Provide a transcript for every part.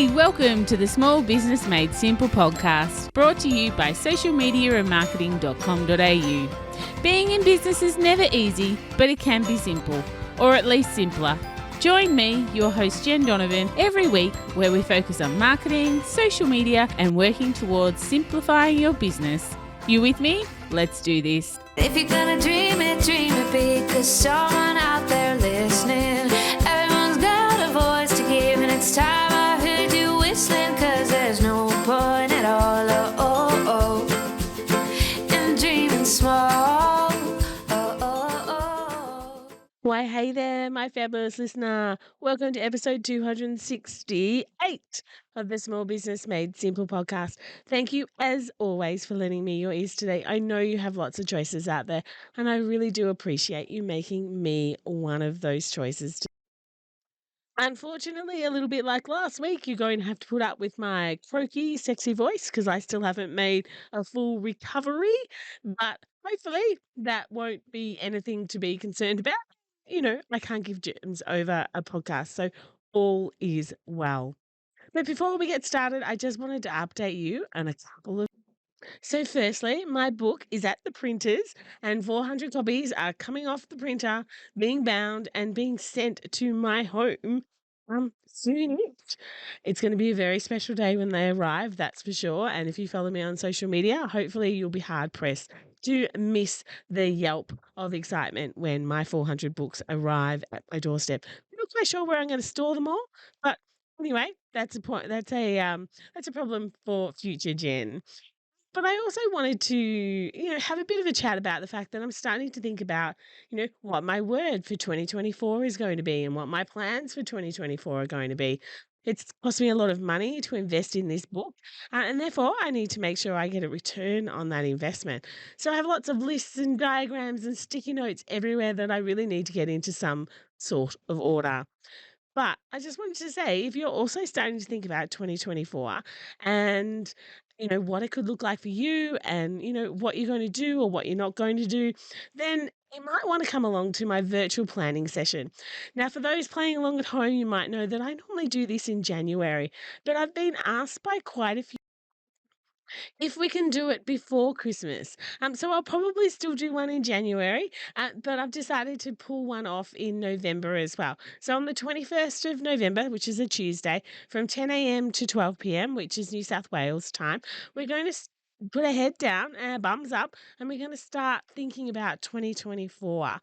Hey, welcome to the Small Business Made Simple podcast, brought to you by socialmediaandmarketing.com.au. Being in business is never easy, but it can be simple, or at least simpler. Join me, your host Jen Donovan, every week where we focus on marketing, social media, and working towards simplifying your business. You with me? Let's do this. If you're gonna dream it big, 'cause someone out there listening. Everyone's got a voice to give, and it's time I heard you whistling, 'cause there's no point at all, in dreaming small. Why, hey there, my fabulous listener. Welcome to episode 268 of the Small Business Made Simple podcast. Thank you, as always, for lending me your ears today. I know you have lots of choices out there, and I really do appreciate you making me one of those choices. Unfortunately, a little bit like last week, you're going to have to put up with my croaky, sexy voice because I still haven't made a full recovery. But hopefully, that won't be anything to be concerned about. You know, I can't give gems over a podcast, so all is well. But before we get started, I just wanted to update you on a couple of. So, firstly, my book is at the printers, and 400 copies are coming off the printer, being bound, and being sent to my home soon. It's going to be a very special day when they arrive, that's for sure. And if you follow me on social media, hopefully you'll be hard pressed to miss the yelp of excitement when my 400 books arrive at my doorstep. I'm not quite sure where I'm going to store them all, but anyway, that's a point. That's a problem for future Jen. But I also wanted to, have a bit of a chat about the fact that I'm starting to think about, what my word for 2024 is going to be and what my plans for 2024 are going to be. It's cost me a lot of money to invest in this book, and therefore I need to make sure I get a return on that investment. So I have lots of lists and diagrams and sticky notes everywhere that I really need to get into some sort of order. But I just wanted to say, if you're also starting to think about 2024 and, what it could look like for you and, what you're going to do or what you're not going to do, then you might want to come along to my virtual planning session. Now, for those playing along at home, you might know that I normally do this in January, but I've been asked by quite a few if we can do it before Christmas. So I'll probably still do one in January, but I've decided to pull one off in November as well. So on the 21st of November, which is a Tuesday, from 10 a.m. to 12 p.m., which is New South Wales time, we're going to put our head down, our bums up, and we're going to start thinking about 2024.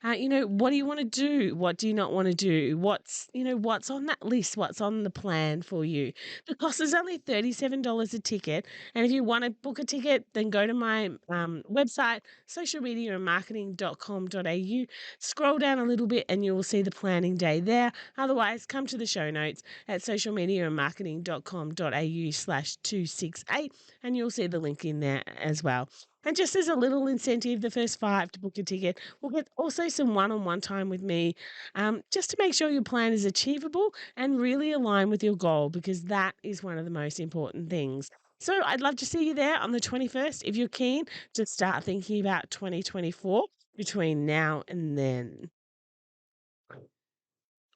What do you want to do? What do you not want to do? What's on that list? What's on the plan for you? The cost is only $37 a ticket. And if you want to book a ticket, then go to my website, socialmediaandmarketing.com.au. Scroll down a little bit and you will see the planning day there. Otherwise, come to the show notes at socialmediaandmarketing.com.au/268 and you'll see the link in there as well. And just as a little incentive, the first 5 to book a ticket will get also some one-on-one time with me, just to make sure your plan is achievable and really align with your goal, because that is one of the most important things. So I'd love to see you there on the 21st if you're keen to start thinking about 2024 between now and then.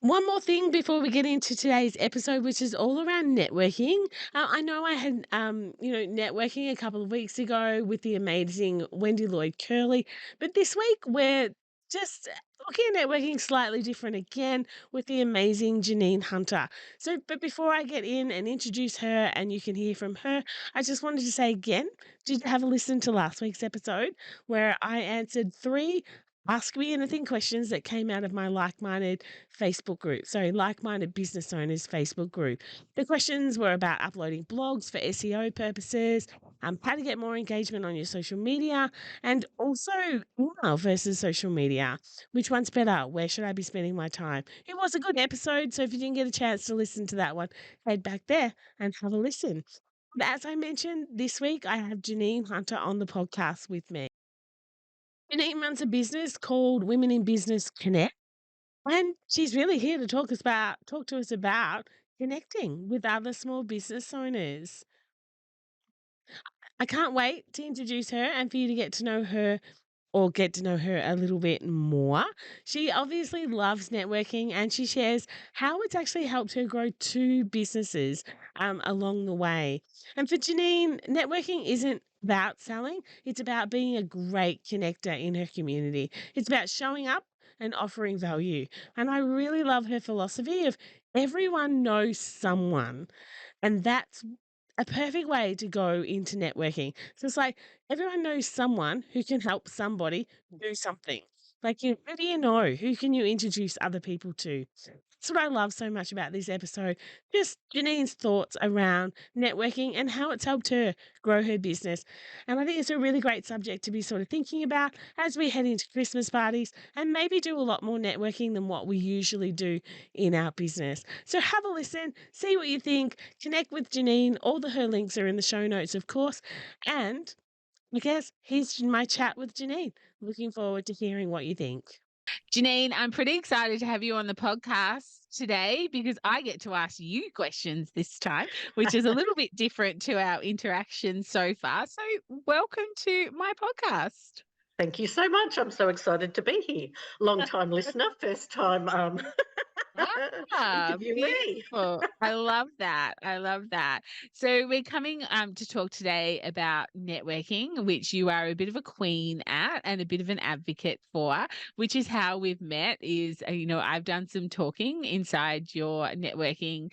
One more thing before we get into today's episode, which is all around networking. I know I had, networking a couple of weeks ago with the amazing Wendy Lloyd Curley, but this week we're just looking at networking slightly different again with the amazing Janine Hunter. So, but before I get in and introduce her and you can hear from her, I just wanted to say again, did you have a listen to last week's episode where I answered 3 Ask Me Anything questions that came out of my like-minded Facebook group. Sorry, like-minded business owners Facebook group. The questions were about uploading blogs for SEO purposes, how to get more engagement on your social media, and also email versus social media. Which one's better? Where should I be spending my time? It was a good episode, so if you didn't get a chance to listen to that one, head back there and have a listen. But as I mentioned, this week I have Janine Hunter on the podcast with me. Janine runs a business called Women in Business Connect. And she's really here to talk to us about connecting with other small business owners. I can't wait to introduce her and for you to get to know her or get to know her a little bit more. She obviously loves networking and she shares how it's actually helped her grow two businesses along the way. And for Janine, networking isn't about selling, it's about being a great connector in her community. It's about showing up and offering value. And I really love her philosophy of everyone knows someone. And that's a perfect way to go into networking. So it's like everyone knows someone who can help somebody do something. Like, who do you know? Who can you introduce other people to? That's what I love so much about this episode. Just Janine's thoughts around networking and how it's helped her grow her business. And I think it's a really great subject to be sort of thinking about as we head into Christmas parties and maybe do a lot more networking than what we usually do in our business. So have a listen, see what you think, connect with Janine. All her links are in the show notes, of course. And I guess here's my chat with Janine. Looking forward to hearing what you think. Janine, I'm pretty excited to have you on the podcast today because I get to ask you questions this time, which is a little bit different to our interaction so far. So, welcome to my podcast. Thank you so much. I'm so excited to be here. Long time listener, first time interviewee. Beautiful. I love that. I love that. So we're coming to talk today about networking, which you are a bit of a queen at and a bit of an advocate for, which is how we've met. Is I've done some talking inside your networking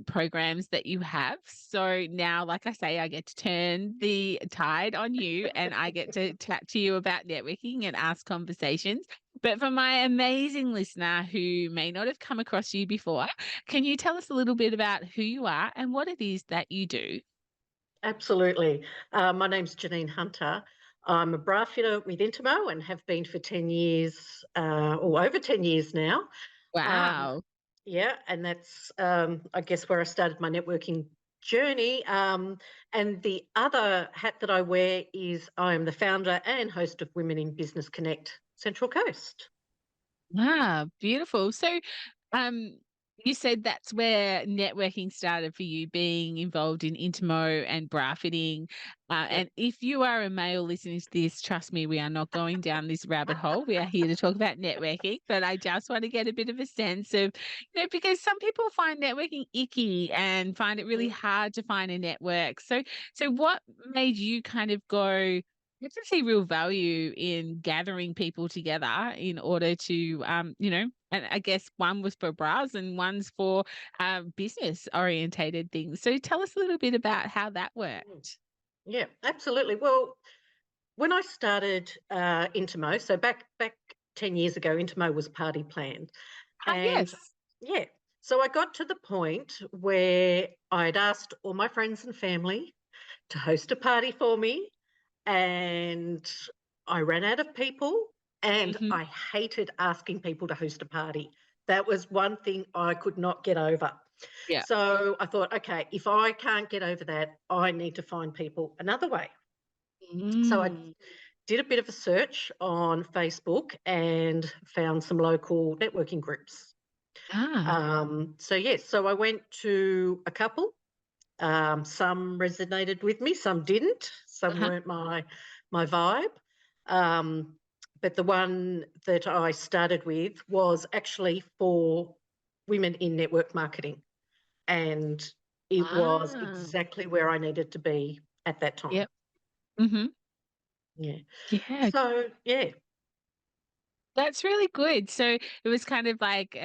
programs that you have. So now, like I say, I get to turn the tide on you and I get to chat to you about networking and ask conversations. But for my amazing listener who may not have come across you before, can you tell us a little bit about who you are and what it is that you do? Absolutely. My name's Janine Hunter. I'm a bra fitter with Intimo and have been for 10 years, or over 10 years now. Wow. Yeah, and that's, I guess, where I started my networking journey. And the other hat that I wear is I am the founder and host of Women in Business Connect Central Coast. Beautiful. So, you said that's where networking started for you, being involved in Intimo and bra fitting. And if you are a male listening to this, trust me, we are not going down this rabbit hole. We are here to talk about networking, but I just want to get a bit of a sense of, because some people find networking icky and find it really hard to find a network. So what made you kind of go, I can see real value in gathering people together in order to, and I guess one was for bras and one's for business orientated things. So tell us a little bit about how that worked. Yeah, absolutely. Well, when I started Intimo, so back 10 years ago, Intimo was Party Planned. Yes. Yeah, so I got to the point where I'd asked all my friends and family to host a party for me. And I ran out of people and I hated asking people to host a party. That was one thing I could not get over. Yeah. So I thought, okay, if I can't get over that, I need to find people another way. So I did a bit of a search on Facebook and found some local networking groups. So I went to a couple. Some resonated with me, some didn't. Some weren't my vibe. But the one that I started with was actually for women in network marketing. And it was exactly where I needed to be at that time. Yep. Yeah. Yeah. So, yeah. That's really good. So it was kind of like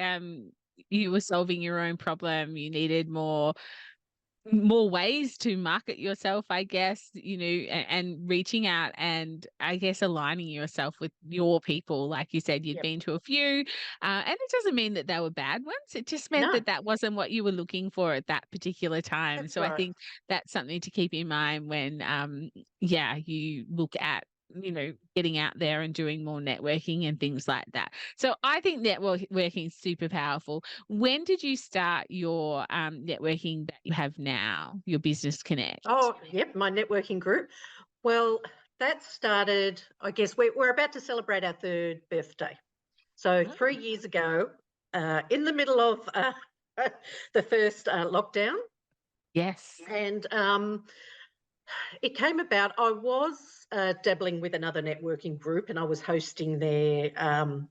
you were solving your own problem. You needed more ways to market yourself, I guess, and reaching out and I guess aligning yourself with your people. Like you said, you'd been to a few, and it doesn't mean that they were bad ones. It just meant that wasn't what you were looking for at that particular time. That's so right. I think that's something to keep in mind when, you look at getting out there and doing more networking and things like that. So I think networking is super powerful. When did you start your networking that you have now, your Business Connect? Oh, yep, my networking group. Well, that started, I guess, we're about to celebrate our third birthday. So 3 years ago, in the middle of the first lockdown. Yes. And It came about, I was dabbling with another networking group and I was hosting their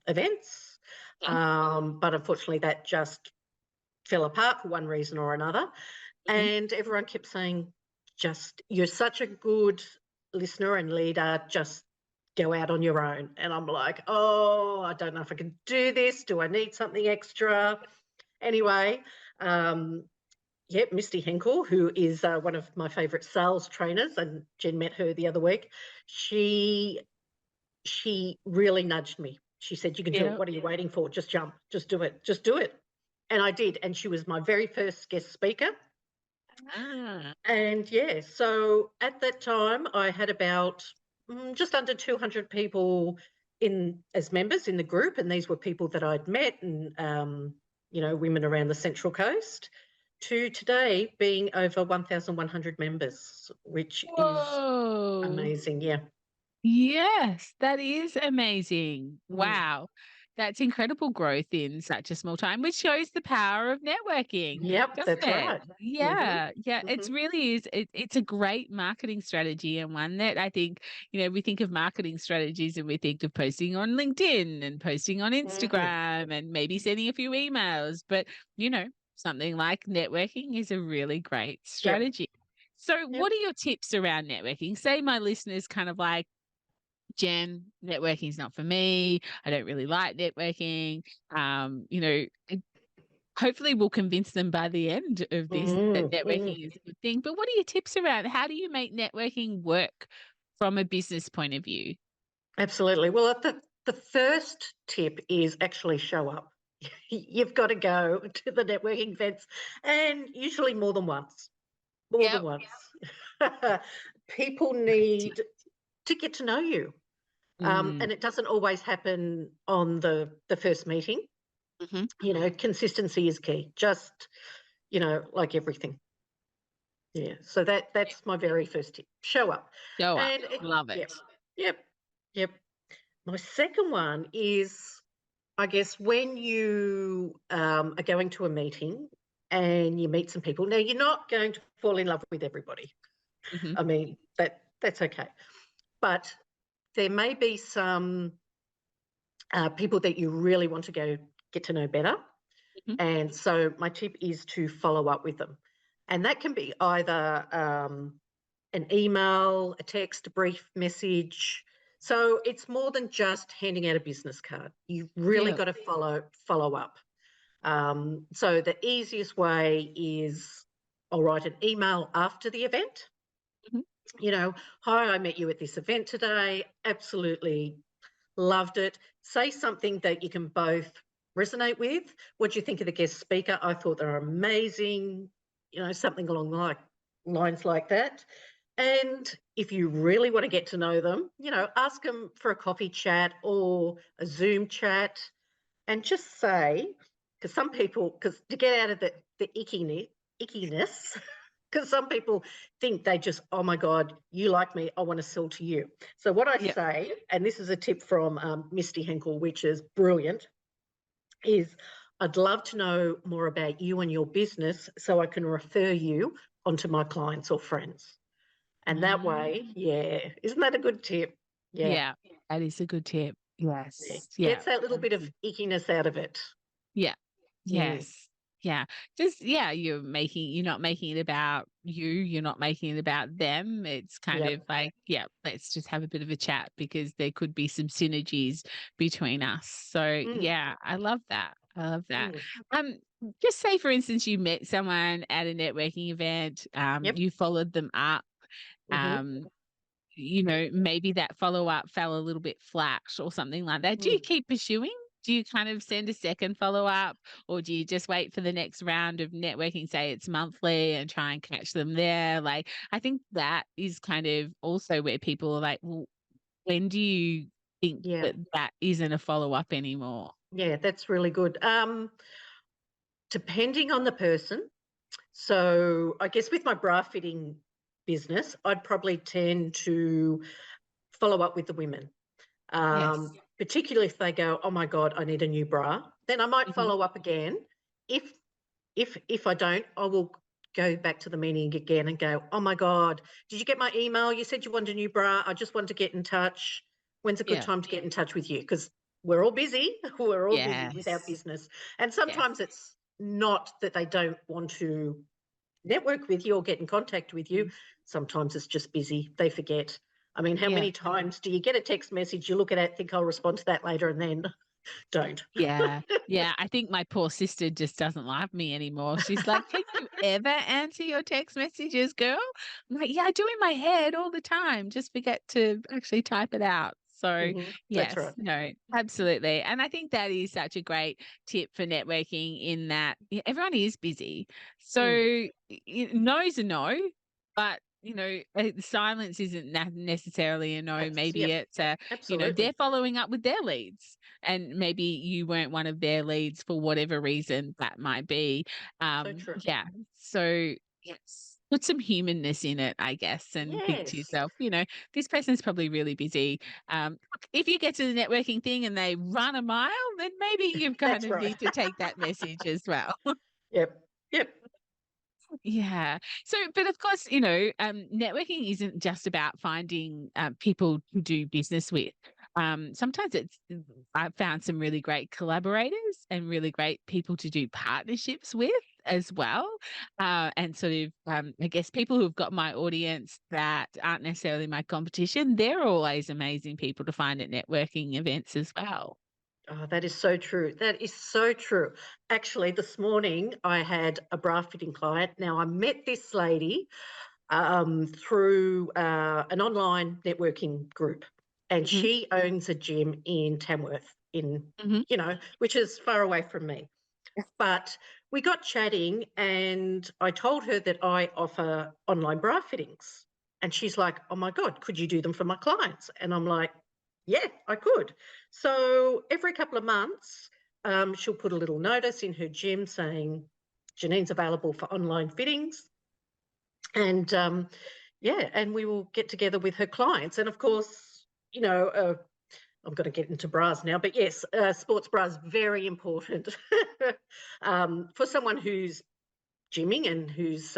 events, but unfortunately that just fell apart for one reason or another. And everyone kept saying, you're such a good listener and leader, just go out on your own. And I'm like, oh, I don't know if I can do this. Do I need something extra? Anyway, Misty Henkel, who is one of my favourite sales trainers, and Jen met her the other week, she really nudged me. She said, you can do it. What are you waiting for? Just jump. Just do it. Just do it. And I did. And she was my very first guest speaker. And so at that time, I had about just under 200 people as members in the group. And these were people that I'd met and, women around the Central Coast, to today being over 1,100 members, which is amazing. Yeah. Yes, that is amazing. Wow. That's incredible growth in such a small time, which shows the power of networking. Yep, Doesn't that's right. it? Yeah, it's really is. It's a great marketing strategy, and one that I think, we think of marketing strategies and we think of posting on LinkedIn and posting on Instagram and maybe sending a few emails. But, something like networking is a really great strategy. So what are your tips around networking? Say my listeners kind of like, Jen, networking's not for me. I don't really like networking. Hopefully we'll convince them by the end of this that networking is a good thing. But what are your tips around how do you make networking work from a business point of view? Absolutely. Well, the first tip is actually show up. You've got to go to the networking events, and usually more than once. More than once. People need to get to know you. And it doesn't always happen on the first meeting. Consistency is key. Just, like everything. Yeah. So that's my very first tip. Show up. Show up. Love it. Yep. My second one is, I guess, when you are going to a meeting and you meet some people. Now, you're not going to fall in love with everybody. I mean, that's okay. But there may be some people that you really want to get to know better. And so my tip is to follow up with them. And that can be either an email, a text, a brief message. So it's more than just handing out a business card. You've really got to follow up. So the easiest way is I'll write an email after the event. Hi, I met you at this event today. Absolutely loved it. Say something that you can both resonate with. What do you think of the guest speaker? I thought they were amazing. Something along lines like that. And if you really want to get to know them, ask them for a coffee chat or a Zoom chat, and just say, because to get out of the ickiness, because some people think they just, oh my God, you like me, I want to sell to you. So what I say, and this is a tip from Misty Henkel, which is brilliant, is I'd love to know more about you and your business so I can refer you onto my clients or friends. And that way, isn't that a good tip? Yeah, that is a good tip. Yes. Gets that little bit of ickiness out of it. Yeah. Yes. Yeah. Just, you're not making it about you. You're not making it about them. It's kind of like, let's just have a bit of a chat because there could be some synergies between us. So I love that. Just say, for instance, you met someone at a networking event, you followed them up. Maybe that follow-up fell a little bit flat or something like that. Do you keep pursuing? Do you kind of send a second follow-up, or do you just wait for the next round of networking, say it's monthly, and try and catch them there? Like, I think that is kind of also where people are like, well, when do you think that isn't a follow-up anymore? Yeah, that's really good. Depending on the person. So I guess with my bra fitting business, I'd probably tend to follow up with the women. Particularly if they go, oh my God, I need a new bra, then I might follow up again. If I don't, I will go back to the meeting again and go, oh my God, did you get my email? You said you wanted a new bra. I just wanted to get in touch. When's a good Yeah. time to get in touch with you? Because we're all busy. We're all busy with our Yes. business. And Yes. sometimes it's not that they don't want to network with you or get in contact with you. Sometimes it's just busy. They forget. I mean, how Yeah. many times do you get a text message, you look at it, think I'll respond to that later, and then don't? Yeah. Yeah. I think my poor sister just doesn't like me anymore. She's like, can you ever answer your text messages, girl? I'm like, yeah, I do in my head all the time. Just forget to actually type it out. So, Mhm, that's yes, right. no, absolutely. And I think that is such a great tip for networking in that everyone is busy. So, no's a no, but silence isn't necessarily a no. Maybe Yep, it's absolutely. they're following up with their leads, and maybe you weren't one of their leads for whatever reason that might be. So true. Yeah. So yes, put some humanness in it, I guess, and think to Yes, yourself, this person's probably really busy. Look, if you get to the networking thing and they run a mile, then maybe you kind that's of right. need to take that message as well. Yep, yep. Yeah. So, but of course, networking isn't just about finding people to do business with. Sometimes I've found some really great collaborators and really great people to do partnerships with as well. And sort of, I guess, people who've got my audience that aren't necessarily my competition, they're always amazing people to find at networking events as well. Oh, that is so true. That is so true. Actually, this morning I had a bra fitting client. Now, I met this lady through an online networking group, and Hmm. she owns a gym in Tamworth, Hmm. which is far away from me. But we got chatting, and I told her that I offer online bra fittings. And she's like, oh my God, could you do them for my clients? And I'm like, yeah, I could. So every couple of months, she'll put a little notice in her gym saying, Janine's available for online fittings. And yeah, and we will get together with her clients. And of course, I'm going to get into bras now, but yes, sports bras very important for someone who's gymming and who's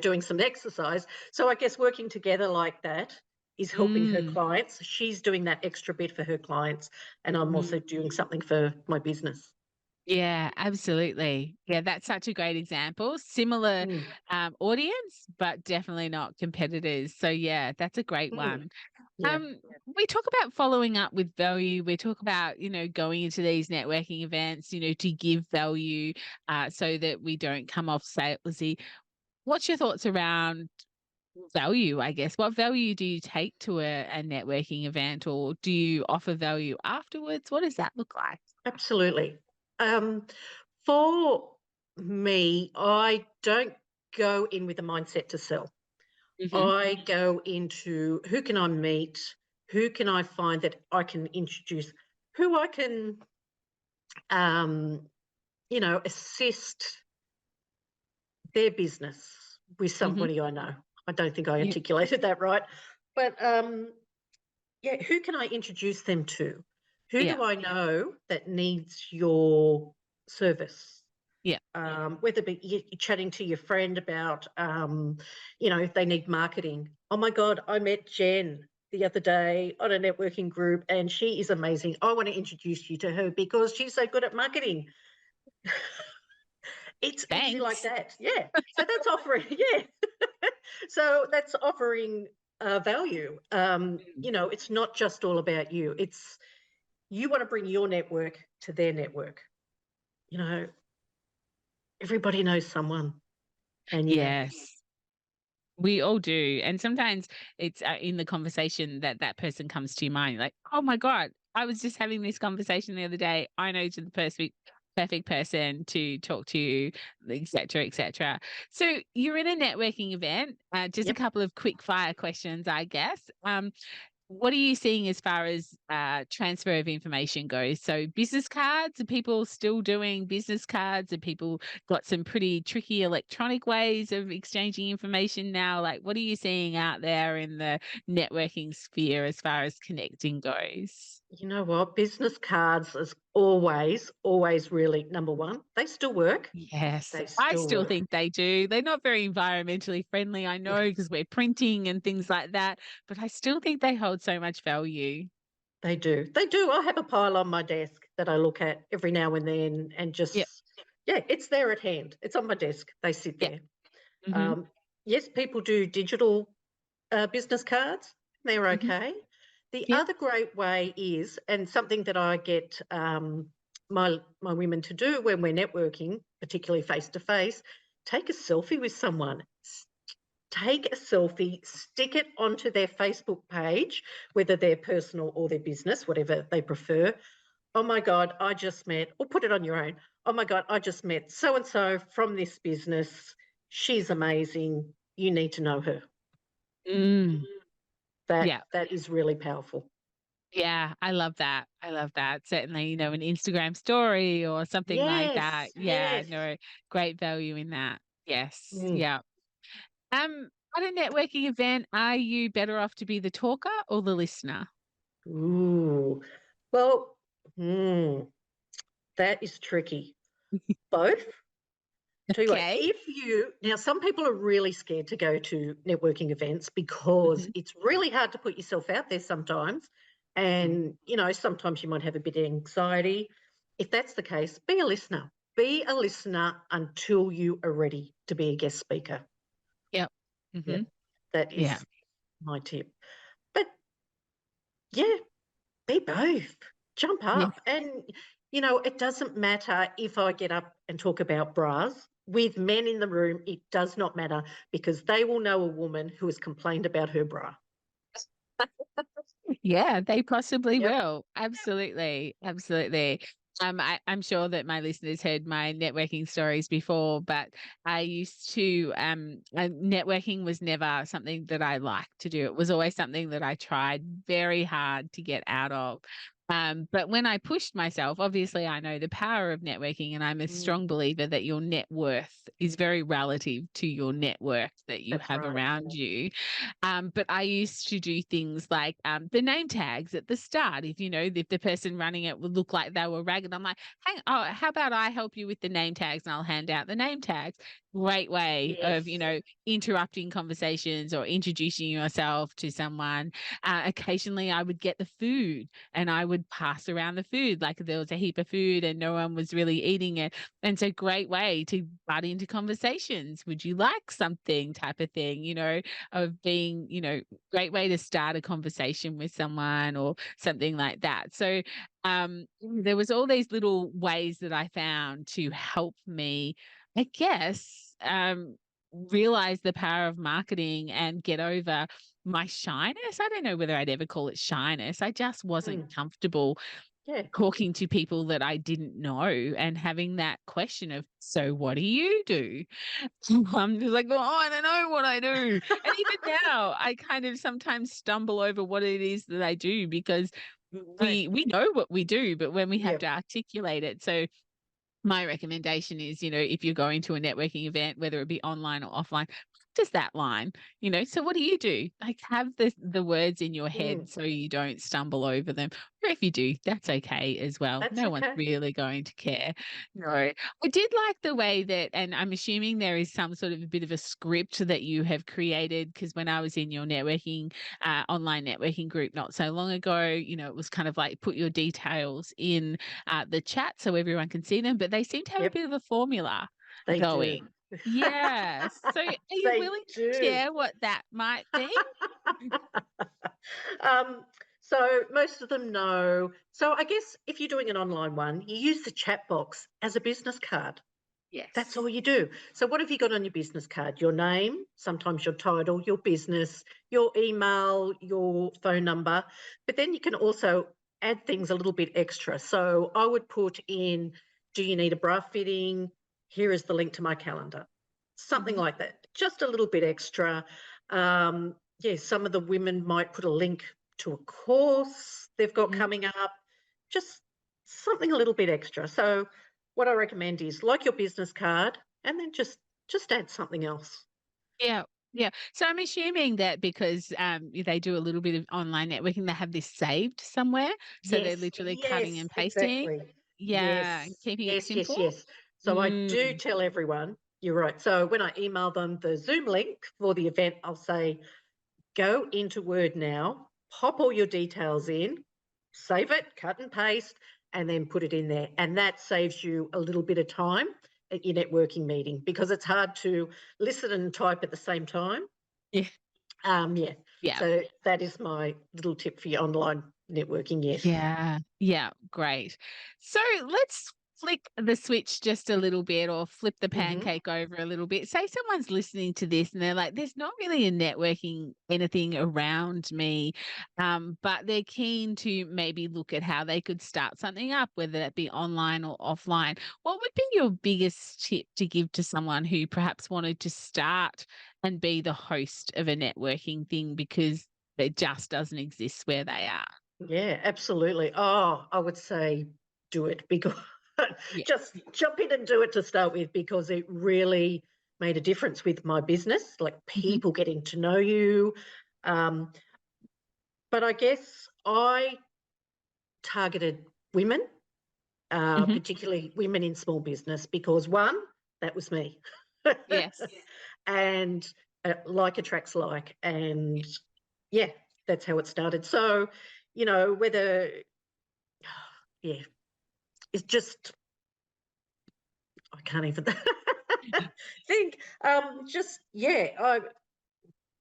doing some exercise. So I guess working together like that is helping her Mm. clients. She's doing that extra bit for her clients, and I'm also doing something for my business. Yeah, absolutely. Yeah, that's such a great example. Similar Mm, audience, but definitely not competitors. So yeah, that's a great mm, one. yeah. We talk about following up with value. We talk about, going into these networking events, to give value so that we don't come off salesy. What's your thoughts around value, I guess? What value do you take to a networking event, or do you offer value afterwards? What does that look like? Absolutely. Um, for me, I don't go in with a mindset to sell. Hmm. I go into who can I meet, who can I find that I can introduce, who I can, um, assist their business with Hmm. somebody I know. I don't think I articulated that right, but yeah, who can I introduce them to? Who Yeah. do I know that needs your service? Yeah. Whether it be you're chatting to your friend about, if they need marketing. Oh my God, I met Jen the other day on a networking group and she is amazing. I want to introduce you to her because she's so good at marketing. It's easy like Thanks. that. Yeah. So that's offering, yeah. So that's offering value. It's not just all about you. It's you want to bring your network to their network. You know, everybody knows someone. And Yes, we all do. And sometimes it's in the conversation that that person comes to your mind, like, oh my God, I was just having this conversation the other day. I know the perfect person to talk to, et cetera, et cetera. So you're in a networking event. Just a yep. couple of quick fire questions, I guess. What are you seeing as far as transfer of information goes? So business cards, are people still doing business cards? Are people got some pretty tricky electronic ways of exchanging information now? Like, what are you seeing out there in the networking sphere as far as connecting goes? You know what? Business cards is always really number one. They still work. Yes, They I still still work. think they do. They're not very environmentally friendly, I know, because we're printing and things like that, but I still think they hold so much value. They do. They do. I have a pile on my desk that I look at every now and then and Yeah, just, yeah, it's there at hand. It's on my desk. They sit yeah. there. Mhm, Um, yes, people do digital business cards. They're mhm. okay. The Yeah. other great way is, and something that I get my women to do when we're networking, particularly face to face, take a selfie with someone. Take a selfie, stick it onto their Facebook page, whether they're personal or their business, whatever they prefer. Oh my God, I just met, or put it on your own. Oh my God, I just met so and so from this business. She's amazing. You need to know her. Mm, yeah. That is really powerful. Yeah, I love that. I love that. Certainly, an Instagram story or something like that. Yes, Yeah, yes. no, great value in that. Yes. Mm. Yeah. At a networking event, are you better off to be the talker or the listener? Ooh. Well, that is tricky. Both. Tell you what, Okay. if you now, some people are really scared to go to networking events because Mhm, it's really hard to put yourself out there sometimes. mm. And, sometimes you might have a bit of anxiety. If that's the case, be a listener. Be a listener until you are ready to be a guest speaker. Yep. Yeah, Mhm. that Yeah. is my tip. But yeah, be both. Jump Yeah. up. And, it doesn't matter if I get up and talk about bras. With men in the room, it does not matter because they will know a woman who has complained about her bra. Yeah, they possibly Yep. will. Absolutely. Absolutely. I'm sure that my listeners heard my networking stories before, but I used to, networking was never something that I liked to do. It was always something that I tried very hard to get out of. But when I pushed myself, obviously I know the power of networking, and I'm a Mm, strong believer that your net worth is very relative to your network that you that's have right. around you. But I used to do things like the name tags at the start. If the person running it would look like they were ragged, I'm like, how about I help you with the name tags and I'll hand out the name tags. Great way of, Yes. interrupting conversations or introducing yourself to someone. Occasionally I would get the food and I would pass around the food. Like there was a heap of food and no one was really eating it. And so great way to butt into conversations. Would you like something type of thing, of being, great way to start a conversation with someone or something like that. So there was all these little ways that I found to help me, I guess, realize the power of marketing and get over my shyness. I don't know whether I'd ever call it shyness. I just wasn't Mm, comfortable yeah. talking to people that I didn't know and having that question of, so what do you do? I'm just like, oh, I don't know what I do. And even now, I kind of sometimes stumble over what it is that I do because Right. we know what we do, but when we have Yeah. to articulate it. So my recommendation is, if you're going to a networking event, whether it be online or offline, practice that line. So what do you do? Like have the words in your Mm, head so you don't stumble over them. Or if you do, that's okay as well. that's No one's okay. really going to care. No. I did like the way that, and I'm assuming there is some sort of a bit of a script that you have created, because when I was in your networking, online networking group not so long ago, it was kind of like put your details in the chat so everyone can see them, but they seem to have a Yep, bit of a formula they do. going. Yes. So are you They willing to do. share what that might be? um, so most of them know. So I guess if you're doing an online one, you use the chat box as a business card. That's Yes. all you do. So what have you got on your business card? Your name, sometimes your title, your business, your email, your phone number. But then you can also add things a little bit extra. So I would put in, do you need a bra fitting? Here is the link to my calendar. Something Mhm. like that. Just a little bit extra. Yeah, some of the women might put a link to a course they've got Mhm. coming up. Just something a little bit extra. So what I recommend is like your business card and then just add something else. Yeah. Yeah. So I'm assuming that because they do a little bit of online networking, they have this saved somewhere. So they're Yes, literally cutting yes, and pasting. exactly. Yeah, and Yes, keeping it yes, yes, simple. yes. So I do Mm, tell everyone, you're right. So when I email them the Zoom link for the event, I'll say, go into Word now, pop all your details in, save it, cut and paste, and then put it in there. And that saves you a little bit of time at your networking meeting because it's hard to listen and type at the same time. yeah. Yeah. Yeah. So that is my little tip for your online networking. Yes. Yeah. Yeah. Great. So let's flick the switch just a little bit or flip the Hmm. pancake over a little bit. Say someone's listening to this and they're like, there's not really a networking anything around me, but they're keen to maybe look at how they could start something up, whether that be online or offline. What would be your biggest tip to give to someone who perhaps wanted to start and be the host of a networking thing because it just doesn't exist where they are? Yeah, absolutely. Oh, I would say do it because Yeah. just jump in and do it to start with because it really made a difference with my business, like Mhm, people getting to know you. Um, but I guess I targeted women, mhm. particularly women in small business, because one, that was me. Yes. And like attracts like. And yeah, that's how it started. So, whether, yeah, it's just, I can't even think. Just, yeah,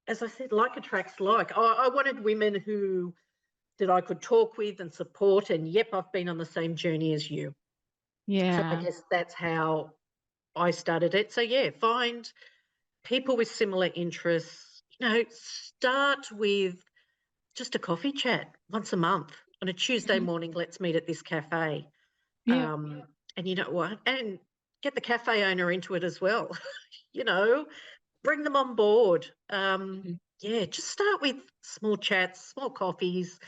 as I said, like attracts like. I wanted women that I could talk with and support. And yep, I've been on the same journey as you. So I Yeah. guess that's how I started it. So yeah, find people with similar interests. Start with just a coffee chat once a month on a Tuesday Mhm. morning. Let's meet at this cafe. Yeah. And you know what? And get the cafe owner into it as well. you know, bring them on board. Mhm. Yeah, just start with small chats, small coffees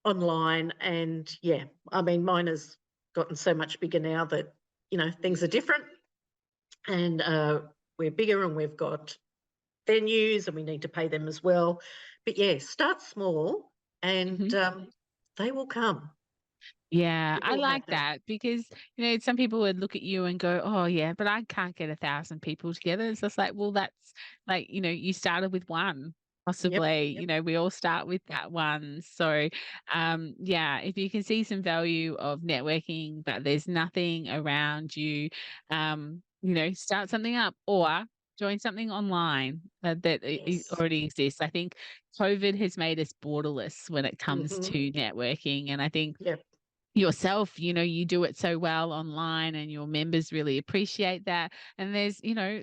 online. And yeah, I mean, mine has gotten so much bigger now that, things are different and we're bigger and we've got venues and we need to pay them as well. But yeah, start small and Mhm. they will come. Yeah, It I will like happen. that because, some people would look at you and go, "Oh, yeah, but I can't get 1,000 people together." It's just like, well, that's like, you started with one, Yep. possibly. Yep. We all start with that one. So, yeah, if you can see some value of networking, but there's nothing around you, start something up or join something online that Yes. already exists. I think COVID has made us borderless when it comes Hmm. to networking, and I think Yep. yourself, you do it so well online and your members really appreciate that. And there's,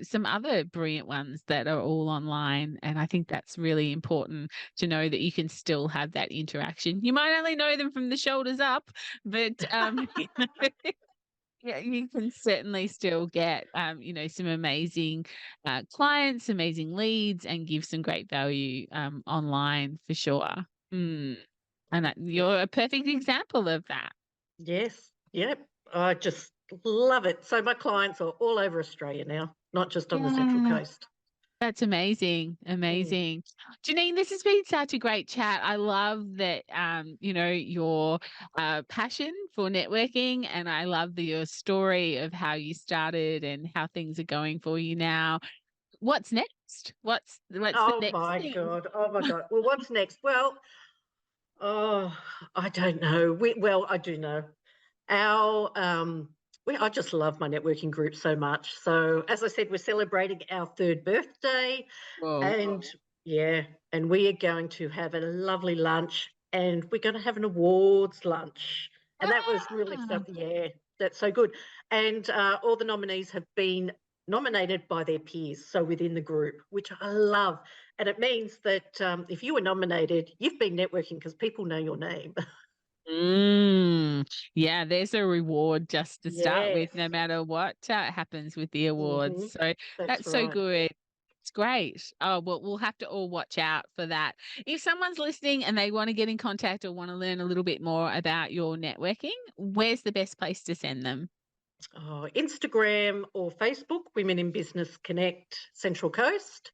some other brilliant ones that are all online. And I think that's really important to know that you can still have that interaction. You might only know them from the shoulders up, but yeah, you can certainly still get, some amazing clients, amazing leads, and give some great value online for sure. Mm. And Yep. you're a perfect example of that. Yes. Yep. I just love it. So my clients are all over Australia now, not just on the Central Yeah, Coast. that's amazing. Mm. Amazing. Janine, this has been such a great chat. I love that your passion for networking, and I love your story of how you started and how things are going for you now. What's next? What's the Oh next my thing? God. Oh my God. Well, what's next? Well, oh, I don't know. Well, I do know. Our I just love my networking group so much. So as I said, we're celebrating our third birthday, Whoa. and yeah, and we are going to have a lovely lunch, and we're going to have an awards lunch, and that was really Ah, something. Yeah, that's so good. And all the nominees have been nominated by their peers, so within the group, which I love. And it means that if you were nominated, you've been networking because people know your name. yeah, there's a reward just to start with, Yes. no matter what happens with the awards. Hmm. So That's that's so right. good. It's great. Oh, well, we'll have to all watch out for that. If someone's listening and they want to get in contact or want to learn a little bit more about your networking, where's the best place to send them? Oh, Instagram or Facebook, Women in Business Connect Central Coast.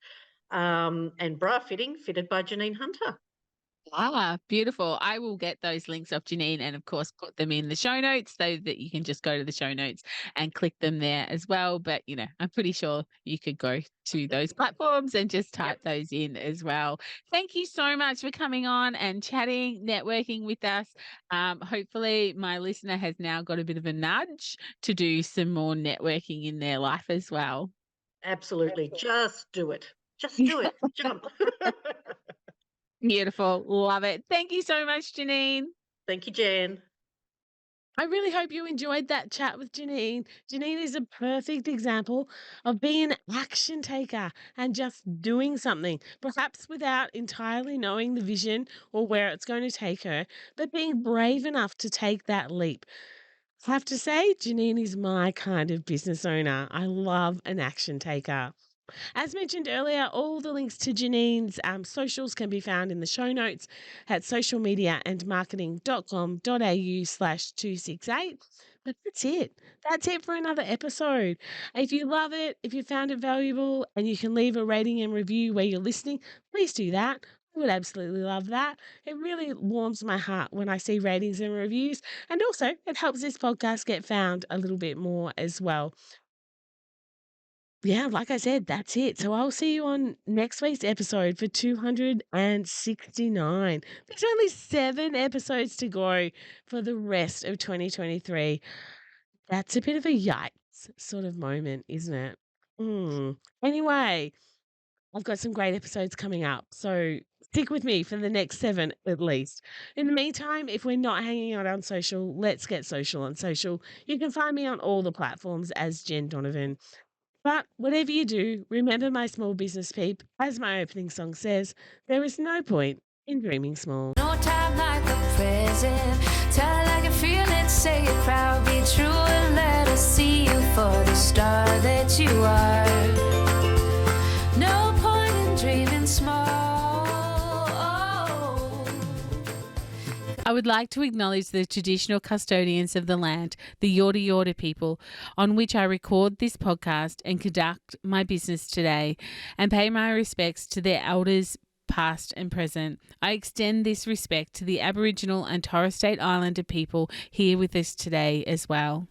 and bra fitting fitted by Janine Hunter. Ah, beautiful. I will get those links off Janine and, of course, put them in the show notes so that you can just go to the show notes and click them there as well. But, I'm pretty sure you could go to those platforms and just type those in as well. Thank you so much for coming on and chatting, networking with us. Hopefully, my listener has now got a bit of a nudge to do some more networking in their life as well. Absolutely. Just do it. Just do it. Jump. Beautiful. Love it. Thank you so much, Janine. Thank you, Jan. I really hope you enjoyed that chat with Janine. Janine is a perfect example of being an action taker and just doing something, perhaps without entirely knowing the vision or where it's going to take her, but being brave enough to take that leap. I have to say, Janine is my kind of business owner. I love an action taker. As mentioned earlier, all the links to Janine's socials can be found in the show notes at socialmediaandmarketing.com.au/268. But that's it. That's it for another episode. If you love it, if you found it valuable, and you can leave a rating and review where you're listening, please do that. I would absolutely love that. It really warms my heart when I see ratings and reviews. And also, it helps this podcast get found a little bit more as well. Yeah, like I said, that's it. So I'll see you on next week's episode for 269. There's only 7 episodes to go for the rest of 2023. That's a bit of a yikes sort of moment, isn't it? Anyway, I've got some great episodes coming up. So stick with me for the next 7 at least. In the meantime, if we're not hanging out on social, let's get social on social. You can find me on all the platforms as Jen Donovan. But whatever you do, remember my small business peep. As my opening song says, there is no point in dreaming small. No time like the present. Tell it like you feel it, say it proud, be true, and let us see you for the star that you are. No point in dreaming small. I would like to acknowledge the traditional custodians of the land, the Yorta Yorta people, on which I record this podcast and conduct my business today, and pay my respects to their elders, past and present. I extend this respect to the Aboriginal and Torres Strait Islander people here with us today as well.